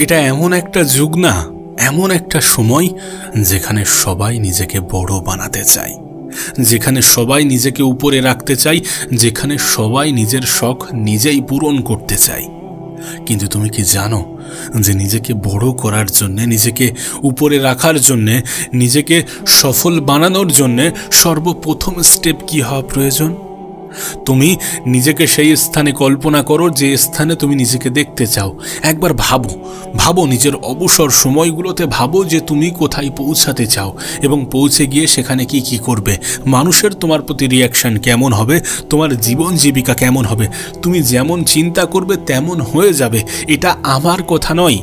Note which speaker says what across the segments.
Speaker 1: এটা এমন একটা যুগ না, এমন একটা সময় যেখানে সবাই নিজেকে বড় বানাতে চায়, যেখানে সবাই নিজেকে উপরে রাখতে চায়, যেখানে সবাই নিজের শখ নিজেই পূরণ করতে চায়। কিন্তু তুমি কি জানো যে নিজেকে বড় করার জন্যে, নিজেকে উপরে রাখার জন্যে, নিজেকে সফল বানানোর জন্যে সর্বপ্রথম স্টেপ কি হওয়া প্রয়োজন? তুমি নিজেকে সেই স্থানে কল্পনা করো যে স্থানে তুমি নিজেকে দেখতে চাও। একবার ভাবো নিজের অবসর সময়গুলোতে ভাবো যে তুমি কোথায় পৌঁছাতে চাও এবং পৌঁছে গিয়ে সেখানে কি কি করবে, মানুষের তোমার প্রতি রিয়াকশন কেমন হবে, তোমার জীবন জীবিকা কেমন হবে। তুমি যেমন চিন্তা করবে তেমন হয়ে যাবে। এটা আমার কথা নয়,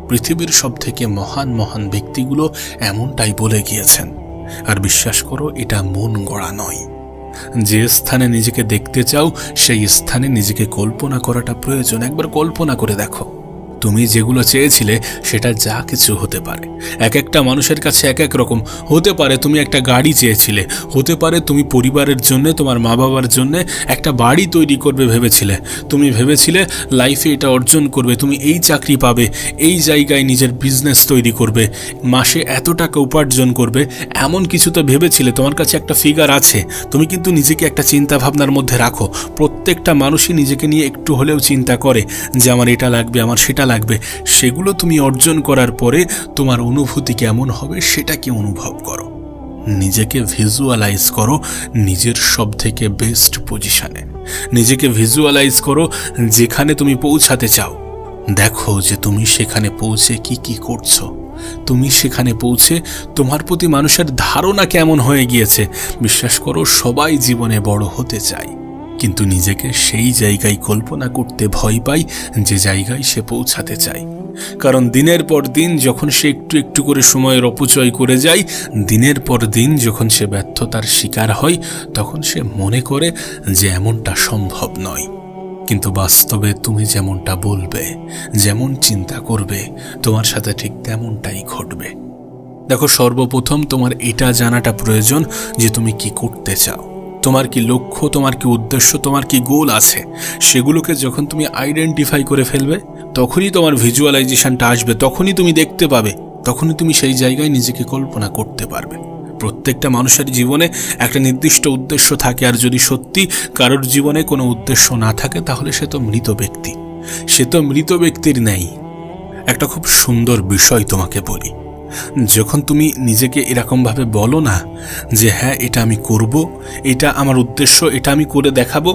Speaker 1: পৃথিবীর সবথেকে মহান মহান ব্যক্তিগুলো এমনটাই বলে গিয়েছেন। আর বিশ্বাস করো, এটা মন গড়া নয়। যে স্থানে নিজেকে দেখতে চাও সেই স্থানে নিজেকে কল্পনা করাটা প্রয়োজন। একবার কল্পনা করে দেখো, তুমি যেগুলো চেয়েছিলে সেটা যা কিছু হতে পারে। এক একটা মানুষের কাছে এক এক রকম হতে পারে। তুমি একটা গাড়ি চেয়েছিলে, হতে পারে তুমি পরিবারের জন্য, তোমার মা বাবার জন্য একটা বাড়ি তৈরি করবে ভেবেছিলে। তুমি ভেবেছিলে লাইফে এটা অর্জন করবে, তুমি এই চাকরি পাবে, এই জায়গায় নিজের বিজনেস তৈরি করবে, মাসে এত টাকা উপার্জন করবে, এমন কিছু তো ভেবেছিলে। তোমার কাছে একটা ফিগার আছে। তুমি কিন্তু নিজেকে একটা চিন্তা ভাবনার মধ্যে রাখো। প্রত্যেকটা মানুষই নিজেকে নিয়ে একটু হলেও চিন্তা করে যে আমার এটা লাগবে, আমার সেটা লাগবে। সেগুলো তুমি অর্জন করার পরে তোমার অনুভূতি কেমন হবে সেটা কি অনুভব করো। নিজেকে ভিজুয়ালাইজ করো নিজের সব থেকে বেস্ট পজিশনে। নিজেকে ভিজুয়ালাইজ করো যেখানে তুমি পৌঁছাতে চাও। দেখো যে তুমি সেখানে পৌঁছে কি কি করছো। তুমি সেখানে পৌঁছে তোমার প্রতি মানুষের ধারণা কেমন হয়ে গিয়েছে। বিশ্বাস করো, সবাই জীবনে বড় হতে চায়, কিন্তু নিজেকে সেই জায়গায় কল্পনা করতে ভয় পায় যে জায়গায় সে পৌঁছাতে চায়। কারণ দিনের পর দিন যখন সে একটু একটু করে সময়ের অপচয় করে যায়, দিনের পর দিন যখন সে ব্যর্থতার শিকার হয়, তখন সে মনে করে যে এমনটা সম্ভব নয়। কিন্তু বাস্তবে তুমি যেমনটা বলবে, যেমন চিন্তা করবে, তোমার সাথে ঠিক তেমনটাই ঘটবে। দেখো, সর্বপ্রথম তোমার এটা জানাটা প্রয়োজন যে তুমি কি করতে চাও, তোমার কি লক্ষ্য, তোমার কি উদ্দেশ্য, তোমার কি গোল আছে। সেগুলোকে যখন তুমি আইডেন্টিফাই করে ফেলবে, তখনই তোমার ভিজুয়ালাইজেশনটা আসবে, তখনই তুমি দেখতে পাবে, তখনই তুমি সেই জায়গায় নিজেকে কল্পনা করতে পারবে। প্রত্যেকটা মানুষের জীবনে একটা নির্দিষ্ট উদ্দেশ্য থাকে, আর যদি সত্যি কারোর জীবনে কোনো উদ্দেশ্য না থাকে তাহলে সে তো মৃত ব্যক্তি। সে তো মৃত ব্যক্তির নেই। একটা খুব সুন্দর বিষয় তোমাকে বলি, যখন তুমি নিজেকে এরকমভাবে বলো না যে হ্যাঁ এটা আমি করব, এটা আমার উদ্দেশ্য, এটা আমি করে দেখাবো,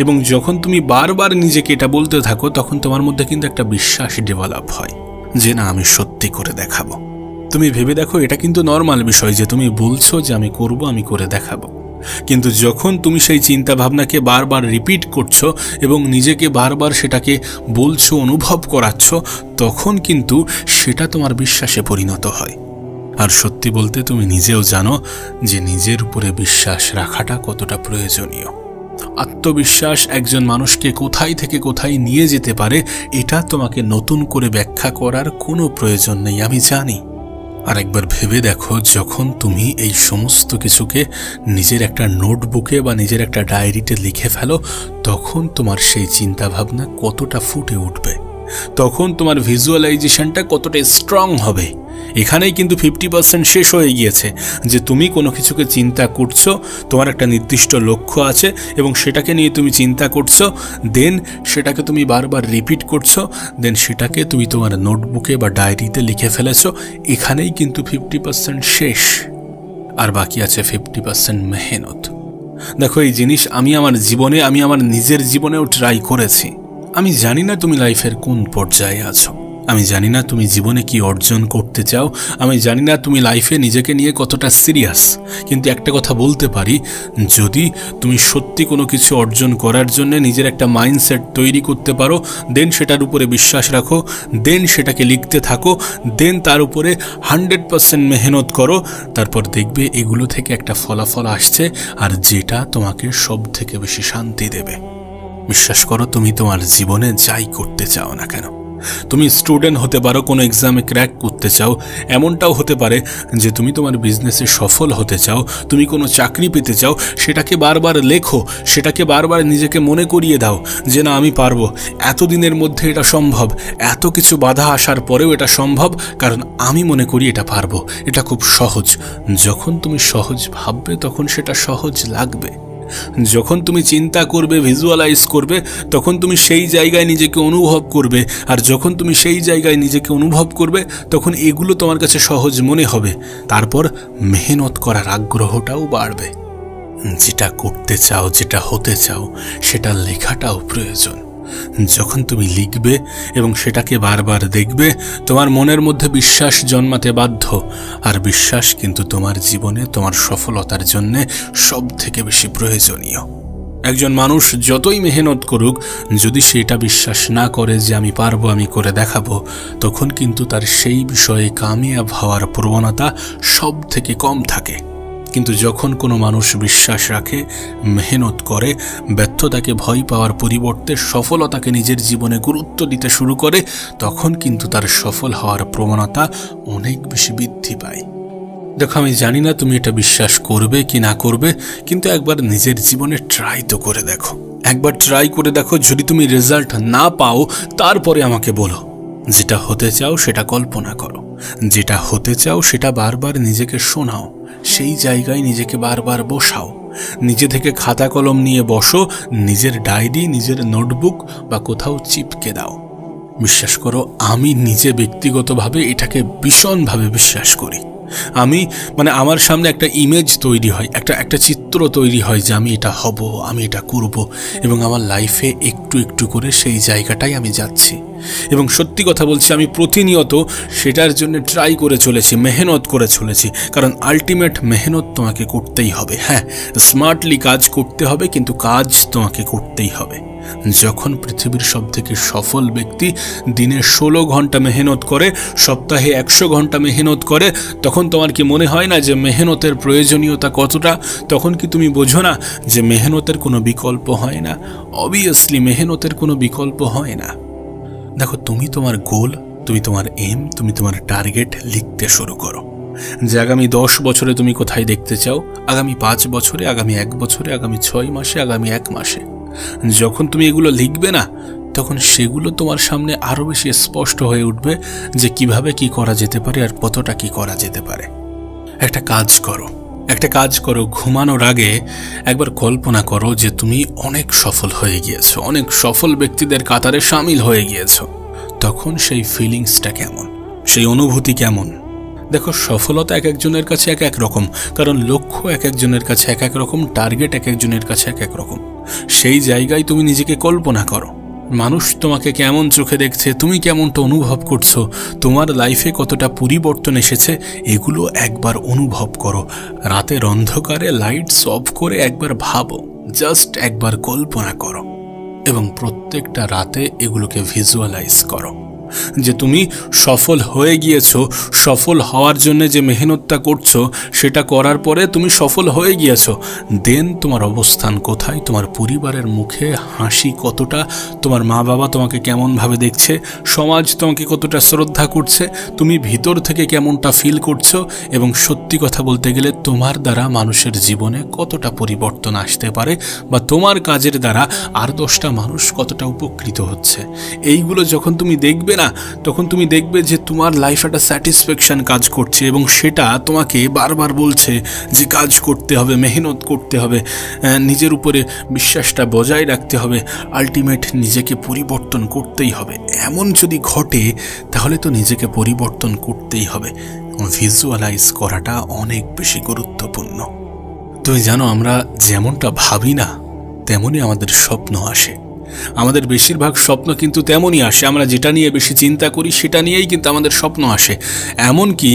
Speaker 1: এবং যখন তুমি বারবার নিজেকে এটা বলতে থাকো, তখন তোমার মধ্যে কিন্তু একটা বিশ্বাস ডেভেলপ হয় যে না, আমি সত্যি করে দেখাবো। তুমি ভেবে দেখো, এটা কিন্তু নর্মাল বিষয় যে তুমি বলছো যে আমি করব, আমি করে দেখাবো। কিন্তু যখন তুমি সেই চিন্তা ভাবনাকে বারবার রিপিট করছো এবং নিজেকে বারবার সেটাকে বলছো, অনুভব করাচ্ছ, তখন কিন্তু সেটা তোমার বিশ্বাসে পরিণত হয়। আর সত্যি বলতে তুমি নিজেও জানো যে নিজের উপরে বিশ্বাস রাখাটা কতটা প্রয়োজনীয়। আত্মবিশ্বাস একজন মানুষকে কোথায় থেকে কোথায় নিয়ে যেতে পারে, এটা তোমাকে নতুন করে ব্যাখ্যা করার কোনো প্রয়োজন নেই, আমি জানি। আর একবার ভেবে দেখো, যখন তুমি এই সমস্ত কিছুকে নিজের একটা নোটবুকে বা নিজের একটা ডায়েরিতে লিখে ফেলো, তখন তোমার সেই চিন্তা ভাবনা কতটা ফুটে উঠবে, তখন তোমার ভিজুয়ালাইজেশনটা কতটা স্ট্রং হবে। এখানেই কিন্তু 50% শেষ হয়ে গিয়েছে যে তুমি কোনো কিছুকে চিন্তা করছো, তোমার একটা নির্দিষ্ট লক্ষ্য আছে এবং সেটাকে নিয়ে তুমি চিন্তা করছো, দেন সেটাকে তুমি বারবার রিপিট করছো, দেন সেটাকে তুমি তোমার নোটবুকে বা ডায়েরিতে লিখে ফেলেছো। এখানেই কিন্তু 50% শেষ, আর বাকি আছে 50% মেহনত। দেখো, এই জিনিস আমি আমার জীবনে, আমি আমার নিজের জীবনেও ট্রাই করেছি। আমি জানি না তুমি লাইফের কোন পর্যায়ে আছো, আমি জানি না তুমি জীবনে কি অর্জন করতে চাও, আমি জানি না তুমি লাইফে নিজেকে নিয়ে কতটা সিরিয়াস, কিন্তু একটা কথা বলতে পারি, যদি তুমি সত্যি কোনো কিছু অর্জন করার জন্য নিজের একটা মাইন্ডসেট তৈরি করতে পারো, দেন সেটার উপরে বিশ্বাস রাখো, দেন সেটাকে লিখতে থাকো, দেন তার উপরে 100% মেহনত করো, তারপর দেখবে এগুলো থেকে একটা ফলাফল আসছে, আর যেটা তোমাকে সব থেকে বেশি শান্তি দেবে। বিশ্বাস করো, তুমি তোমার জীবনে যাই করতে চাও না কেন, তুমি স্টুডেন্ট হতে পারো, কোনো এক্সামে ক্র্যাক করতে চাও, এমনটাও হতে পারে যে তুমি তোমার বিজনেসে সফল হতে চাও, তুমি কোনো চাকরি পেতে চাও, সেটাকে বারবার লেখো, সেটাকে বারবার নিজেকে মনে করিয়ে দাও যে না আমি পারবো, এতদিনের মধ্যে এটা সম্ভব, এত কিছু বাধা আসার পরেও এটা সম্ভব, কারণ আমি মনে করি এটা পারবো, এটা খুব সহজ। যখন তুমি সহজ ভাববে তখন সেটা সহজ লাগবে। যখন তুমি চিন্তা করবে, ভিজুয়ালাইজ করবে, তখন তুমি সেই জায়গায় নিজেকে অনুভব করবে, আর যখন তুমি সেই জায়গায় নিজেকে অনুভব করবে তখন এগুলো তোমার কাছে সহজ মনে হবে। তারপর মেহনত করার আগ্রহটাও বাড়বে। যেটা করতে চাও, যেটা হতে চাও, সেটা লেখাটাও প্রয়োজন। যখন তুমি লিখবে এবং সেটাকে বারবার দেখবে, তোমার মনের মধ্যে বিশ্বাস জন্মাতে বাধ্য, আর বিশ্বাস কিন্তু তোমার জীবনে তোমার সফলতার জন্য সব থেকে বেশি প্রয়োজনীয়। একজন মানুষ যতই মেহনত করুক, যদি সেটা বিশ্বাস না করে যে আমি পারবো, আমি করে দেখাবো, তখন কিন্তু তার সেই বিষয়ে কামিয়াব হওয়ার প্রবণতা সব থেকে কম থাকে। কিন্তু যখন কোনো মানুষ বিশ্বাস রাখে, মেহনত করে, ব্যর্থতাকে ভয় পাওয়ার পরিবর্তে সফলতাকে নিজের জীবনে গুরুত্ব দিতে শুরু করে, তখন কিন্তু তার সফল হওয়ার প্রবণতা অনেক বেশি বৃদ্ধি পায়। দেখো, আমি জানি না তুমি এটা বিশ্বাস করবে কি না করবে, কিন্তু একবার নিজের জীবনে ট্রাই তো করে দেখো। একবার ট্রাই করে দেখো, যদি তুমি রেজাল্ট না পাও তারপরে আমাকে বলো। যেটা হতে চাও সেটা কল্পনা করো, যেটা হতে চাও সেটা বারবার নিজেকে শোনাও, সেই জায়গায় নিজেকে বারবার বসাও। নিজে থেকে খাতা কলম নিয়ে বসো, নিজের ডায়েরি, নিজের নোটবুক বা কোথাও চিপকে দাও। বিশ্বাস করো, আমি নিজে ব্যক্তিগতভাবে এটাকে ভীষণভাবে বিশ্বাস করি। আমার সামনে একটা ইমেজ তৈরি হয়, একটা চিত্র তৈরি হয় যে আমি এটা হব, আমি এটা করব, এবং আমার লাইফে একটু একটু করে সেই জায়গাটাই আমি যাচ্ছি। এবং সত্যি কথা বলছি, আমি প্রতিনিয়ত সেটার জন্য ট্রাই করে চলেছি, মেহনত করে চলেছি, কারণ আলটিমেট মেহনত তোমাকে করতেই হবে। হ্যাঁ, স্মার্টলি কাজ করতে হবে, কিন্তু কাজ তোমাকে করতেই হবে। যখন পৃথিবীর সবথেকে সফল ব্যক্তি দিনে 16 ঘন্টা মেহনত করে, সপ্তাহে 100 ঘন্টা মেহনত করে, তখন তোমার কি মনে হয় না যে মেহনতের প্রয়োজনীয়তা কতটা? তখন কি তুমি বোঝো না যে মেহনতের কোনো বিকল্প হয় না? অবভিয়াসলি মেহনতের কোনো বিকল্প হয় না। দেখো, তুমি তোমার গোল, তুমি তোমার এম, তুমি তোমার টার্গেট লিখতে শুরু করো যে আগামী 10 বছরে তুমি কোথায় দেখতে চাও, আগামী 5 বছরে, আগামী 1 বছরে, আগামী 6 মাসে, আগামী 1 মাসে। যখন তুমি এগুলো লিখবে না, তখন সেগুলো তোমার সামনে আরো বেশি স্পষ্ট হয়ে উঠবে যে কিভাবে কি করা যেতে পারে আর কতটা কি করা যেতে পারে। একটা কাজ করো, ঘুমানোর আগে একবার কল্পনা করো যে তুমি অনেক সফল হয়ে গিয়েছো, অনেক সফল ব্যক্তিদের কাতারে সামিল হয়ে গিয়েছো। তখন সেই ফিলিংসটা কেমন, সেই অনুভূতি কেমন? দেখো, সফলতা এক একজনের কাছে এক এক রকম, কারণ লক্ষ্য এক একজনের কাছে এক এক রকম, টার্গেট এক একজনের কাছে এক এক রকম। সেই জায়গায় তুমি নিজেকে কল্পনা করো, মানুষ তোমাকে কেমন চোখে দেখছে, তুমি কেমনটা অনুভব করছো, তোমার লাইফে কতটা পরিবর্তন এসেছে, এগুলো একবার অনুভব করো। রাতের অন্ধকারে লাইটস অফ করে একবার ভাবো, জাস্ট একবার কল্পনা করো, এবং প্রত্যেকটা রাতে এগুলোকে ভিজুয়ালাইজ করো যে তুমি সফল হয়ে গিয়েছো। সফল হওয়ার জন্য যে মেহনতটা করছো, সেটা করার পরে তুমি সফল হয়ে গিয়েছো। দেন তোমার অবস্থান কোথায়, তোমার পরিবারের মুখে হাসি কতটা, তোমার মা বাবা তোমাকে কেমনভাবে দেখছে, সমাজ তোমাকে কতটা শ্রদ্ধা করছে, তুমি ভিতর থেকে কেমনটা ফিল করছো, এবং সত্যি কথা বলতে গেলে তোমার দ্বারা মানুষের জীবনে কতটা পরিবর্তন আসতে পারে, বা তোমার কাজের দ্বারা আর 10টা মানুষ কতটা উপকৃত হচ্ছে। এইগুলো যখন তুমি দেখবে না, তখন তুমি দেখবে যে তোমার লাইফ একটা স্যাটিসফ্যাকশন কাজ করছে, এবং সেটা তোমাকে বারবার বলছে যে কাজ করতে হবে, মেহনত করতে হবে, নিজের উপরে বিশ্বাসটা বজায় রাখতে হবে, আলটিমেট নিজেকে পরিবর্তন করতেই হবে। এমন যদি ঘটে, তাহলে তো নিজেকে পরিবর্তন করতেই হবে। ভিজুয়ালাইজ করাটা অনেক বেশি গুরুত্বপূর্ণ। তুমি জানো, আমরা যেমনটা ভাবি না তেমনই আমাদের স্বপ্ন আসে। আমাদের বেশিরভাগ স্বপ্ন কিন্তু তেমনই আসে, আমরা যেটা নিয়ে বেশি চিন্তা করি সেটা নিয়েই কিন্তু আমাদের স্বপ্ন আসে। এমনকি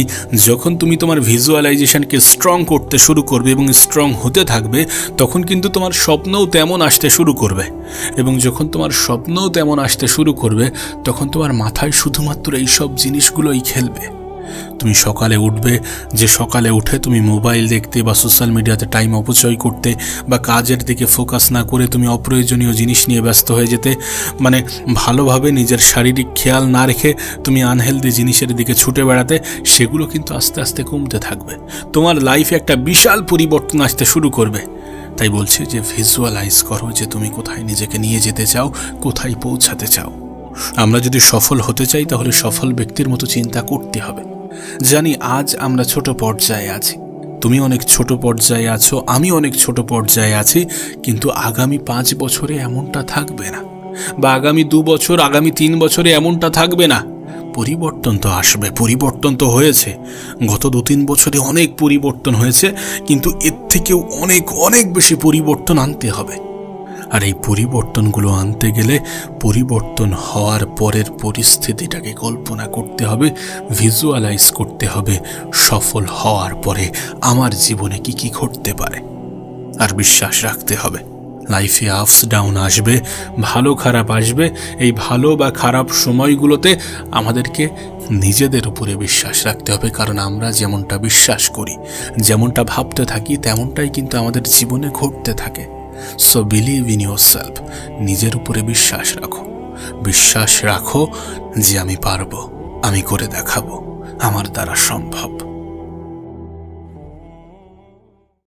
Speaker 1: যখন তুমি তোমার ভিজুয়ালাইজেশনকে স্ট্রং করতে শুরু করবে এবং স্ট্রং হতে থাকবে, তখন কিন্তু তোমার স্বপ্নও তেমন আসতে শুরু করবে। এবং যখন তোমার স্বপ্নও তেমন আসতে শুরু করবে, তখন তোমার মাথায় শুধুমাত্র এইসব জিনিসগুলোই খেলবে। তুমি সকালে উঠবে, যে সকালে উঠে তুমি মোবাইল দেখতে বা সোশ্যাল মিডিয়াতে টাইম অপচয় করতে বা কাজের দিকে ফোকাস না করে তুমি অপ্রয়োজনীয় জিনিস নিয়ে ব্যস্ত হয়ে যেতে, মানে ভালোভাবে নিজের শারীরিক খেয়াল না রেখে তুমি আনহেলদি জিনিসের দিকে ছুটে বেড়াতে, সেগুলো কিন্তু আস্তে আস্তে কমতে থাকবে। তোমার লাইফে একটা বিশাল পরিবর্তন আসতে শুরু করবে। তাই বলছি যে ভিজুয়ালাইজ করো যে তুমি কোথায় নিজেকে নিয়ে যেতে চাও, কোথায় পৌঁছাতে চাও। আমরা যদি সফল হতে চাই তাহলে সফল ব্যক্তির মতো চিন্তা করতে হবে। জানি আজ আমরা ছোট পর্যায়ে আছি, তুমি অনেক ছোট পর্যায়ে আছো, আমি অনেক ছোট পর্যায়ে আছি, কিন্তু আগামী 5 বছরে এমনটা থাকবে না, বা আগামী 2 বছর, আগামী 3 বছরে এমনটা থাকবে না। পরিবর্তন তো আসবে, পরিবর্তন তো হয়েছে, গত 2-3 বছরে অনেক পরিবর্তন হয়েছে, কিন্তু এর থেকেও অনেক অনেক বেশি পরিবর্তন আনতে হবে। আর এই পরিবর্তনগুলো আনতে গেলে পরিবর্তন হওয়ার পরের পরিস্থিতিটাকে কল্পনা করতে হবে, ভিজুয়ালাইজ করতে হবে সফল হওয়ার পরে আমার জীবনে কি কি ঘটতে পারে। আর বিশ্বাস রাখতে হবে লাইফে আপস ডাউন আসবে, ভালো খারাপ আসবে। এই ভালো বা খারাপ সময়গুলোতে আমাদেরকে নিজেদের উপরে বিশ্বাস রাখতে হবে, কারণ আমরা যেমনটা বিশ্বাস করি, যেমনটা ভাবতে থাকি, তেমনটাই কিন্তু আমাদের জীবনে ঘটতে থাকে। সো বিলিভ ইন ইয়োরসেলফ, নিজের উপরে বিশ্বাস রাখো, বিশ্বাস রাখো যে আমি পারবো, আমি করে দেখাবো, আমার দ্বারা সম্ভব।